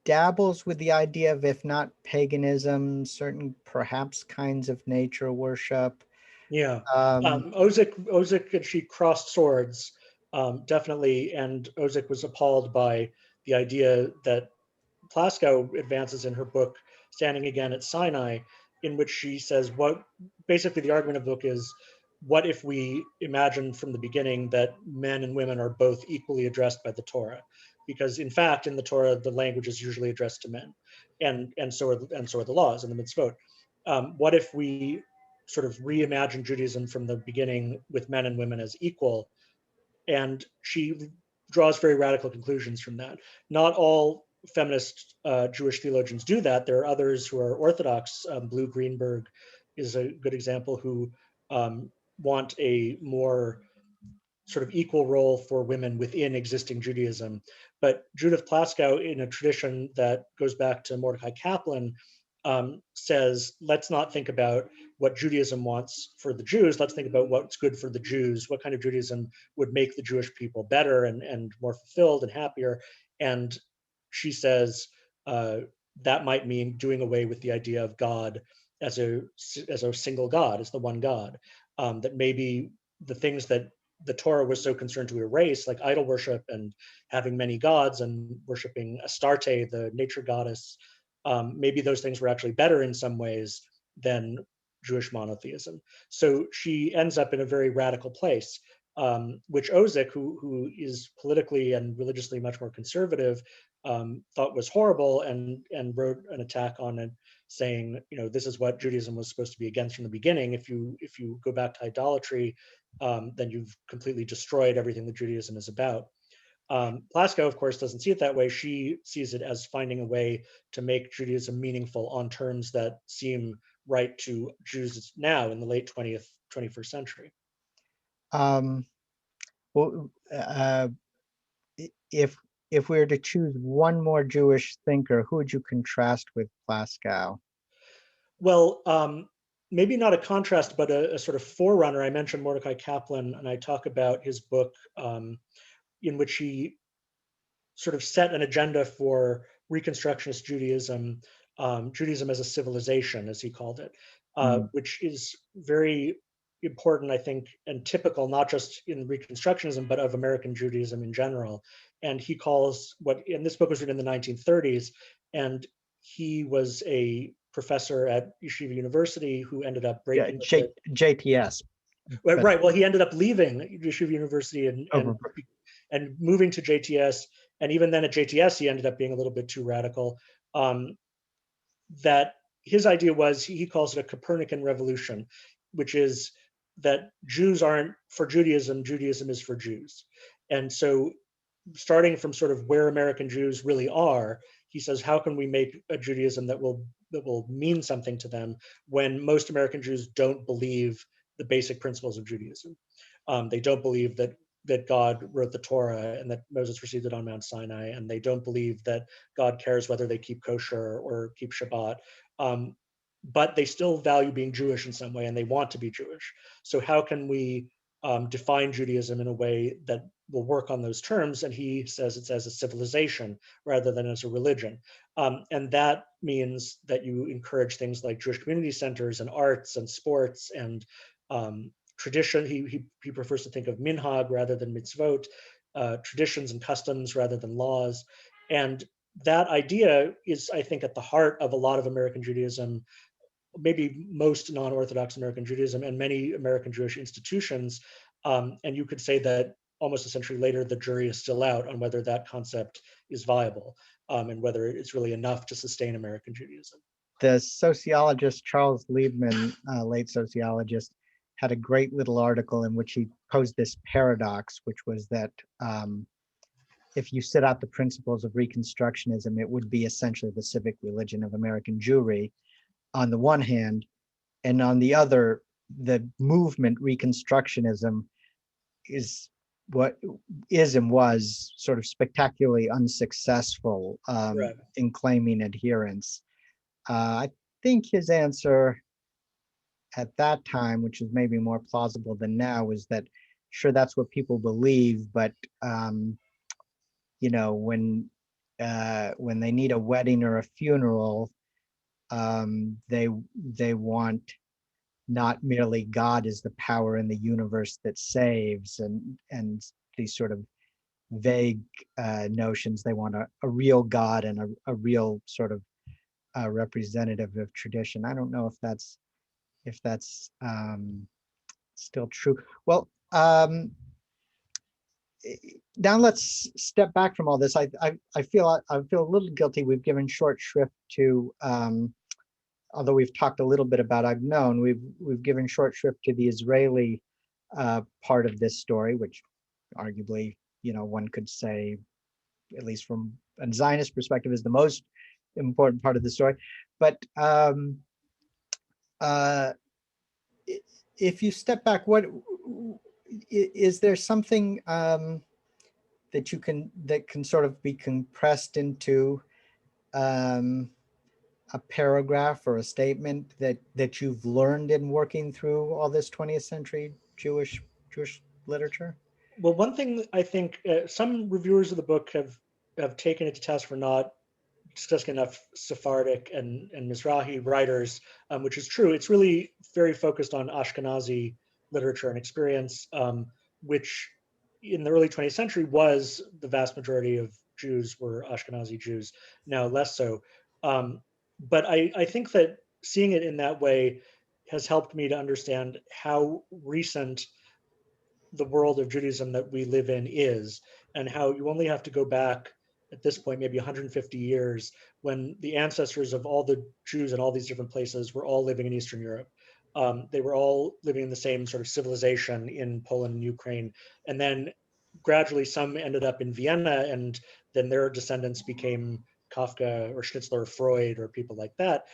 dabbles with the idea of, if not paganism, certain perhaps kinds of nature worship. Yeah. Um, Ozick and she crossed swords, definitely, and Ozick was appalled by the idea that Plaskow advances in her book, Standing Again at Sinai, in which she says what basically the argument of the book is, what if we imagine from the beginning that men and women are both equally addressed by the Torah? Because in fact, in the Torah, the language is usually addressed to men, and so are the laws and the mitzvot. What if we sort of reimagine Judaism from the beginning with men and women as equal? And she draws very radical conclusions from that. Not all feminist Jewish theologians do that. There are others who are Orthodox. Blue Greenberg is a good example, who um, want a more sort of equal role for women within existing Judaism. But Judith Plaskow, in a tradition that goes back to Mordecai Kaplan, says, let's not think about what Judaism wants for the Jews. Let's think about what's good for the Jews. What kind of Judaism would make the Jewish people better and more fulfilled and happier? And she says that might mean doing away with the idea of God as a single God, as the one God. That maybe the things that the Torah was so concerned to erase, like idol worship and having many gods and worshiping Astarte, the nature goddess, maybe those things were actually better in some ways than Jewish monotheism. So she ends up in a very radical place, which Ozick, who is politically and religiously much more conservative, thought was horrible and wrote an attack on it, saying, this is what Judaism was supposed to be against from the beginning. If you go back to idolatry, then you've completely destroyed everything that Judaism is about. Plaskow, of course, doesn't see it that way. She sees it as finding a way to make Judaism meaningful on terms that seem right to Jews now in the late 21st century. Um, well, if we were to choose one more Jewish thinker, who would you contrast with Plaskow? Well, maybe not a contrast, but a sort of forerunner. I mentioned Mordecai Kaplan, and I talk about his book in which he sort of set an agenda for Reconstructionist Judaism, Judaism as a civilization, as he called it, which is very important, I think, and typical, not just in Reconstructionism, but of American Judaism in general. And he calls and this book was written in the 1930s, and he was a professor at Yeshiva University who ended up breaking with it. JTS. Right. Well, he ended up leaving Yeshiva University and moving to JTS. And even then at JTS, he ended up being a little bit too radical. That his idea was, he calls it a Copernican revolution, which is that Jews aren't for Judaism, Judaism is for Jews. And so starting from sort of where American Jews really are, he says, how can we make a Judaism that will mean something to them when most American Jews don't believe the basic principles of Judaism? They don't believe that God wrote the Torah and that Moses received it on Mount Sinai, and they don't believe that God cares whether they keep kosher or keep Shabbat. But they still value being Jewish in some way, and they want to be Jewish. So how can we define Judaism in a way that will work on those terms? And he says it's as a civilization rather than as a religion. And that means that you encourage things like Jewish community centers and arts and sports and tradition. He prefers to think of minhag rather than mitzvot, traditions and customs rather than laws. And that idea is, I think, at the heart of a lot of American Judaism, maybe most non-Orthodox American Judaism and many American Jewish institutions. And you could say that almost a century later, the jury is still out on whether that concept is viable and whether it's really enough to sustain American Judaism. The sociologist Charles Liebman, late sociologist, had a great little article in which he posed this paradox, which was that if you set out the principles of Reconstructionism, it would be essentially the civic religion of American Jewry on the one hand, and on the other, the movement Reconstructionism is what is and was sort of spectacularly unsuccessful Right. in claiming adherence. I think his answer at that time, which is maybe more plausible than now, is that sure, that's what people believe, but when they need a wedding or a funeral, they want not merely God as the power in the universe that saves, and these sort of vague notions. They want a real God and a real sort of representative of tradition. I don't know if that's still true. Well, now let's step back from all this. I feel a little guilty. We've given short shrift to, although we've talked a little bit about Agnon, we've given short shrift to the Israeli part of this story, which arguably, one could say, at least from a Zionist perspective, is the most important part of the story. But if you step back, what is there something that can sort of be compressed into a paragraph or a statement that you've learned in working through all this 20th century Jewish literature? Well, one thing I think some reviewers of the book have taken it to task for not discussing enough Sephardic and Mizrahi writers, which is true. It's really very focused on Ashkenazi literature and experience, which in the early 20th century was the vast majority of Jews were Ashkenazi Jews, now less so. But I think that seeing it in that way has helped me to understand how recent the world of Judaism that we live in is, and how you only have to go back at this point, maybe 150 years, when the ancestors of all the Jews in all these different places were all living in Eastern Europe. They were all living in the same sort of civilization in Poland and Ukraine. And then gradually some ended up in Vienna, and then their descendants became Kafka or Schnitzler or Freud or people like that.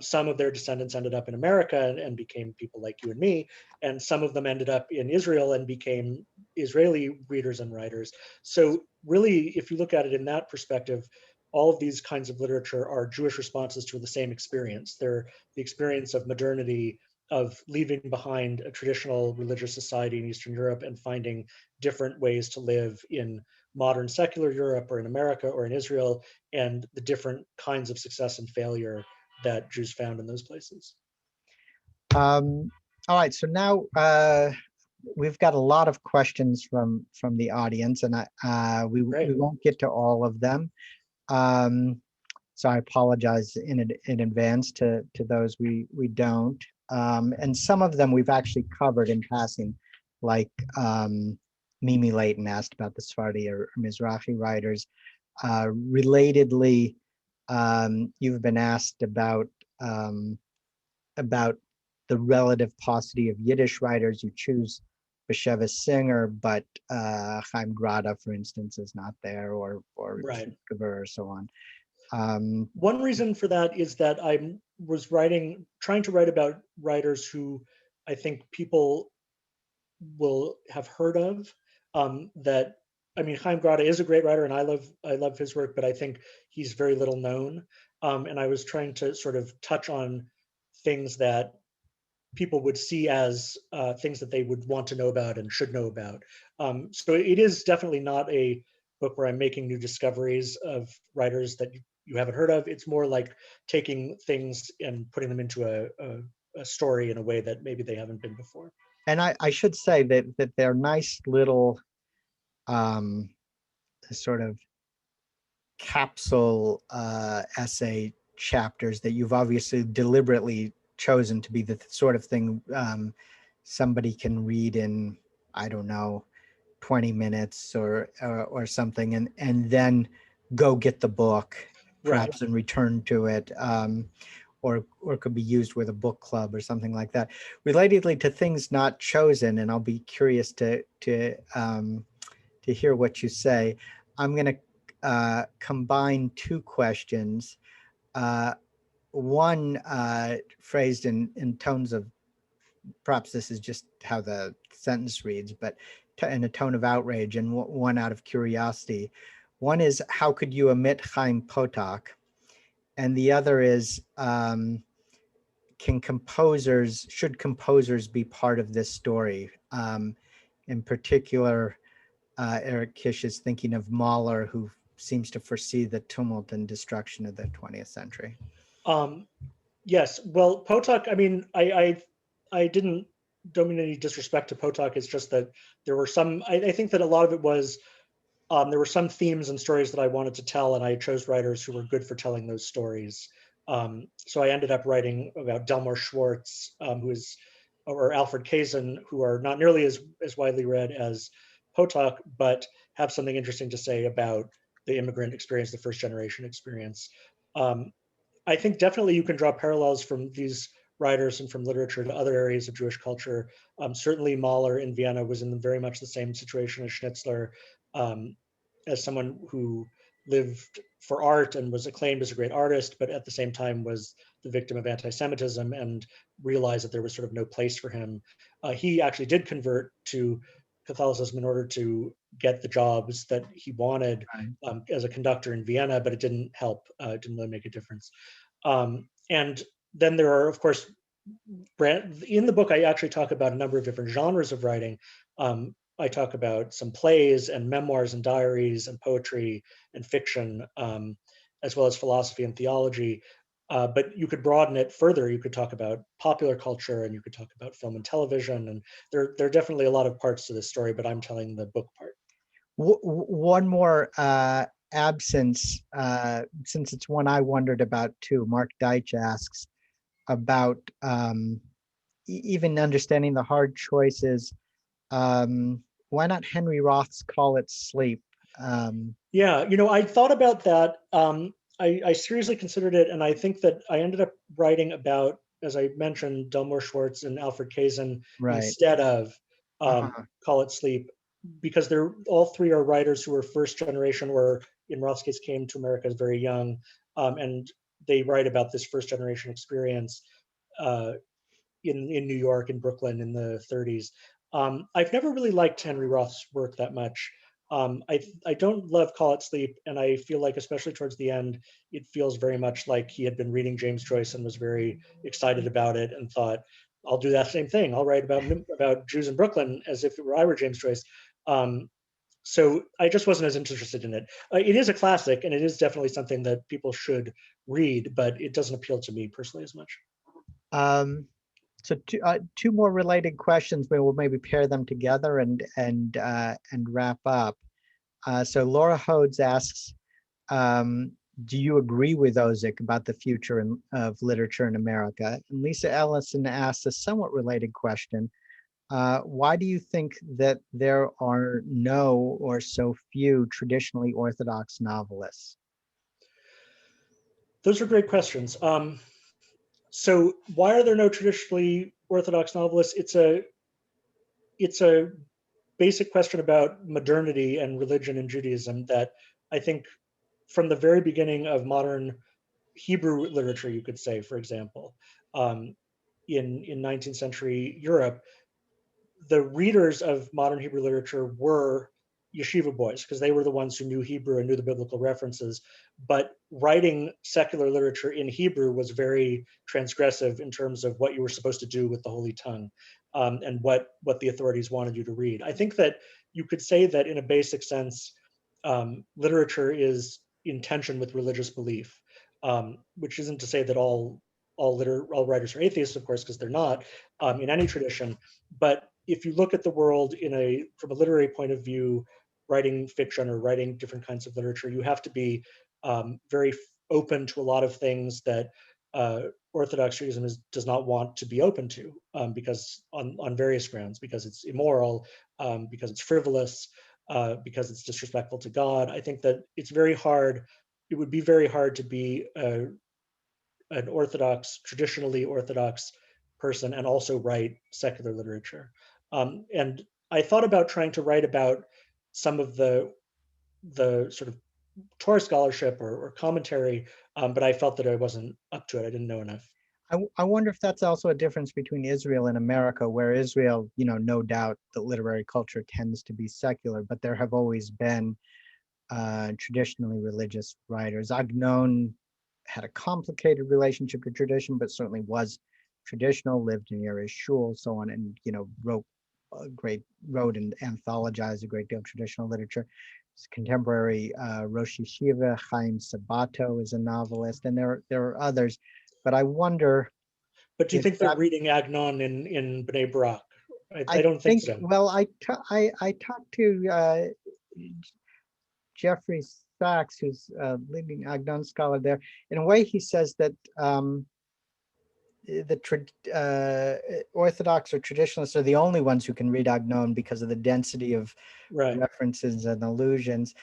Some of their descendants ended up in America and became people like you and me, and some of them ended up in Israel and became Israeli readers and writers. So really, if you look at it in that perspective, all of these kinds of literature are Jewish responses to the same experience. They're the experience of modernity, of leaving behind a traditional religious society in Eastern Europe and finding different ways to live in modern secular Europe or in America or in Israel, and the different kinds of success and failure that Jews found in those places. All right, so now we've got a lot of questions from the audience, and we won't get to all of them. So I apologize in advance to those we don't. And some of them we've actually covered in passing, like Mimi Leighton asked about the Sephardi or Mizrahi writers. Relatedly, you've been asked about the relative paucity of Yiddish writers. You choose Bashevis Singer, but Chaim Grada, for instance, is not there, or Right. or so on. One reason for that is that I was trying to write about writers who I think people will have heard of. That I mean, Chaim Grada is a great writer, and I love his work, but I think he's very little known. And I was trying to sort of touch on things that people would see as things that they would want to know about and should know about. So it is definitely not a book where I'm making new discoveries of writers that you haven't heard of. It's more like taking things and putting them into a story in a way that maybe they haven't been before. And I should say that they're nice little sort of capsule essay chapters that you've obviously deliberately chosen to be the sort of thing somebody can read in, I don't know, 20 minutes or something, and then go get the book perhaps Right. and return to it, or could be used with a book club or something like that. Relatedly to things not chosen, and I'll be curious to hear what you say. I'm going to combine two questions. One phrased in tones of, perhaps this is just how the sentence reads, but in a tone of outrage, and one out of curiosity. One is, how could you omit Chaim Potok? And the other is, should composers be part of this story? In particular, Eric Kish is thinking of Mahler, who seems to foresee the tumult and destruction of the 20th century. Yes. Well, Potok. I mean, don't mean any disrespect to Potok. It's just that there were some. I think that a lot of it was there were some themes and stories that I wanted to tell, and I chose writers who were good for telling those stories. So I ended up writing about Delmore Schwartz, or Alfred Kazin, who are not nearly as widely read as Potok, but have something interesting to say about the immigrant experience, the first generation experience. I think definitely you can draw parallels from these writers and from literature to other areas of Jewish culture. Certainly Mahler in Vienna was in very much the same situation as Schnitzler, as someone who lived for art and was acclaimed as a great artist, but at the same time was the victim of anti-Semitism and realized that there was sort of no place for him. He actually did convert to Catholicism in order to get the jobs that he wanted Right. as a conductor in Vienna, but it didn't help. It didn't really make a difference. And then there are, of course, in the book, I actually talk about a number of different genres of writing. I talk about some plays and memoirs and diaries and poetry and fiction, as well as philosophy and theology. But you could broaden it further. You could talk about popular culture, and you could talk about film and television. And there are definitely a lot of parts to this story, but I'm telling the book part. One more absence, since it's one I wondered about too. Mark Deitch asks about even understanding the hard choices. Why not Henry Roth's Call It Sleep? Yeah, I thought about that. I seriously considered it, and I think that I ended up writing about, as I mentioned, Delmore Schwartz and Alfred Kazin Right. instead of Uh-huh. Call It Sleep, because they're all three are writers who were first generation, or in Roth's case, came to America as very young, and they write about this first generation experience uh, in New York, in Brooklyn, in the 30s. I've never really liked Henry Roth's work that much. I don't love Call It Sleep, and I feel like, especially towards the end, it feels very much like he had been reading James Joyce and was very excited about it and thought, "I'll do that same thing. I'll write about Jews in Brooklyn as if I were James Joyce." Um, so I just wasn't as interested in it. It is a classic, and it is definitely something that people should read, but it doesn't appeal to me personally as much. Um, so two more related questions. We'll maybe pair them together and wrap up. So Laura Hodes asks, do you agree with Ozick about the future of literature in America? And Lisa Ellison asks a somewhat related question. Why do you think that there are no or so few traditionally Orthodox novelists? Those are great questions. So why are there no traditionally Orthodox novelists? It's a basic question about modernity and religion in Judaism that I think from the very beginning of modern Hebrew literature, you could say, for example, um, in 19th century Europe, the readers of modern Hebrew literature were yeshiva boys because they were the ones who knew Hebrew and knew the biblical references. But writing secular literature in Hebrew was very transgressive in terms of what you were supposed to do with the Holy Tongue, and what the authorities wanted you to read. I think that you could say that in a basic sense, literature is in tension with religious belief, which isn't to say that all writers are atheists, of course, because they're not in any tradition. But if you look at the world from a literary point of view, writing fiction or writing different kinds of literature, you have to be very open to a lot of things that Orthodox Judaism does not want to be open to, because on various grounds, because it's immoral, because it's frivolous, because it's disrespectful to God. I think that it's very hard. It would be very hard to be an traditionally Orthodox person and also write secular literature. And I thought about trying to write about some of the sort of Torah scholarship or commentary, but I felt that I wasn't up to it. I didn't know enough. I wonder if that's also a difference between Israel and America, where Israel, no doubt the literary culture tends to be secular, but there have always been traditionally religious writers. Agnon had a complicated relationship to tradition, but certainly was traditional, lived near his shul, so on, and wrote and anthologized a great deal of traditional literature. His contemporary Rosh Yeshiva Chaim Sabato is a novelist, and there are others. But I wonder But do you if think they're that. reading Agnon in Bnei Brak? I I don't think think. so. Well, I talked to Jeffrey Sachs, who's a leading Agnon scholar there. In a way, he says that Orthodox or traditionalists are the only ones who can read Agnon because of the density of Right. references and allusions.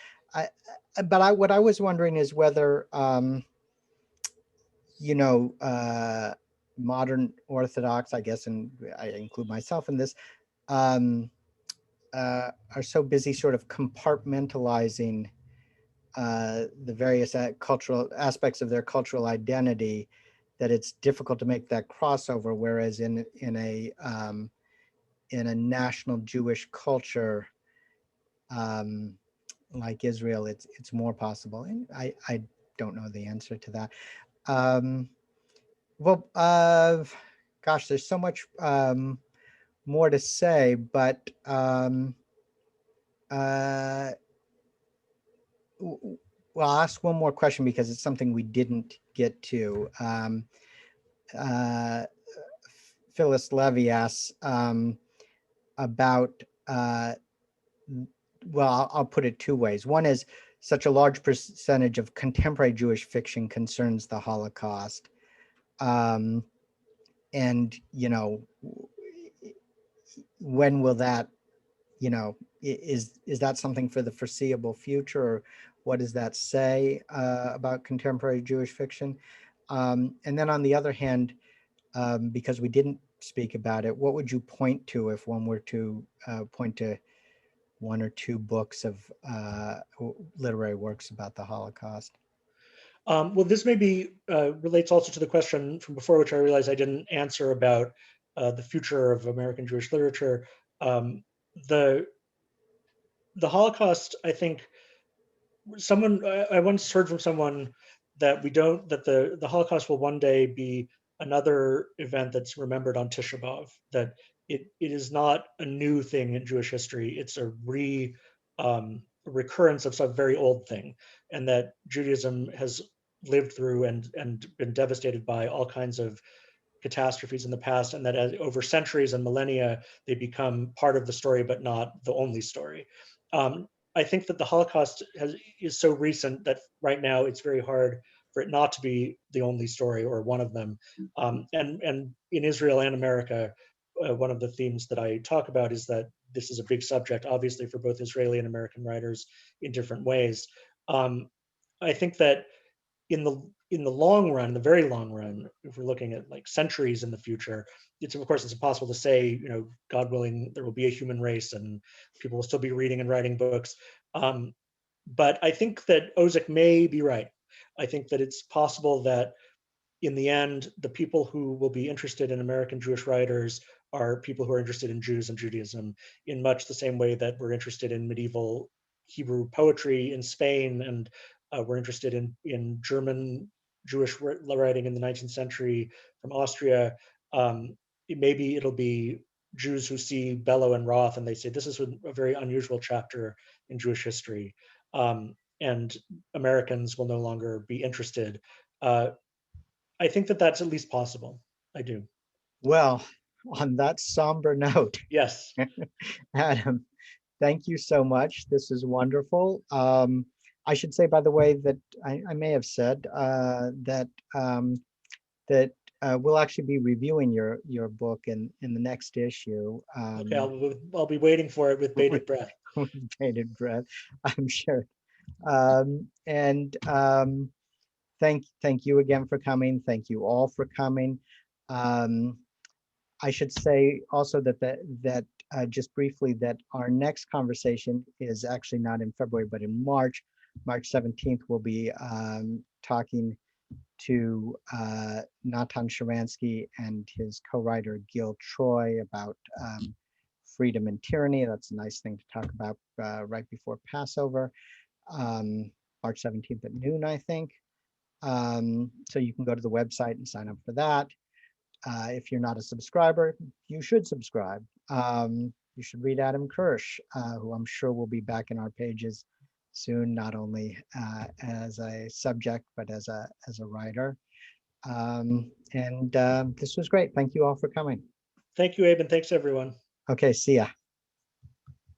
What I was wondering is whether, modern Orthodox, I guess, and I include myself in this, um, are so busy sort of compartmentalizing the various cultural aspects of their cultural identity that it's difficult to make that crossover. Whereas in a national Jewish culture like Israel, it's more possible. And I don't know the answer to that. Well, gosh, there's so much more to say, but uh, well, I'll ask one more question because it's something we didn't get to. Uh, Phyllis Levy asks about, well, I'll put it two ways. One is such a large percentage of contemporary Jewish fiction concerns the Holocaust. And, when will that, is that something for the foreseeable future, or what does that say about contemporary Jewish fiction? And then on the other hand, because we didn't speak about it, what would you point to if one were to point to one or two books of literary works about the Holocaust? Well, this maybe relates also to the question from before, which I realized I didn't answer about the future of American Jewish literature. Um, the the Holocaust, I think, I once heard from someone that the Holocaust will one day be another event that's remembered on Tisha B'Av. That it is not a new thing in Jewish history. It's a recurrence of some very old thing, and that Judaism has lived through and been devastated by all kinds of catastrophes in the past, and that over centuries and millennia they become part of the story but not the only story. um, I think that the Holocaust is so recent that right now it's very hard for it not to be the only story or one of them. And in Israel and America, one of the themes that I talk about is that this is a big subject, obviously, for both Israeli and American writers in different ways. Um, I think that in the long run, the very long run, if we're looking at like centuries in the future, it's of course it's impossible to say, God willing, there will be a human race and people will still be reading and writing books. Um, but I think that Ozick may be right. I think that it's possible that in the end, the people who will be interested in American Jewish writers are people who are interested in Jews and Judaism in much the same way that we're interested in medieval Hebrew poetry in Spain, and we're interested in German Jewish writing in the 19th century from Austria. Maybe it'll be Jews who see Bellow and Roth and they say, this is a very unusual chapter in Jewish history. And Americans will no longer be interested. I think that that's at least possible. I do. Well, on that somber note, Yes. Adam, thank you so much. This is wonderful. I should say, by the way, that I may have said um, that we'll actually be reviewing your book in the next issue. Okay. I'll be waiting for it with bated breath. With bated breath, I'm sure. And thank you again for coming. Thank you all for coming. Um, I should say also that just briefly that our next conversation is actually not in February, but in March. March 17th, we'll be talking to Natan Sharansky and his co-writer Gil Troy about freedom and tyranny. That's a nice thing to talk about right before Passover, March 17th at noon, I think. So you can go to the website and sign up for that. If you're not a subscriber, you should subscribe. You should read Adam Kirsch, who I'm sure will be back in our pages soon, not only as a subject, but as a writer. And this was great. Thank you all for coming. Thank you, Abe, and thanks everyone. Okay, see ya.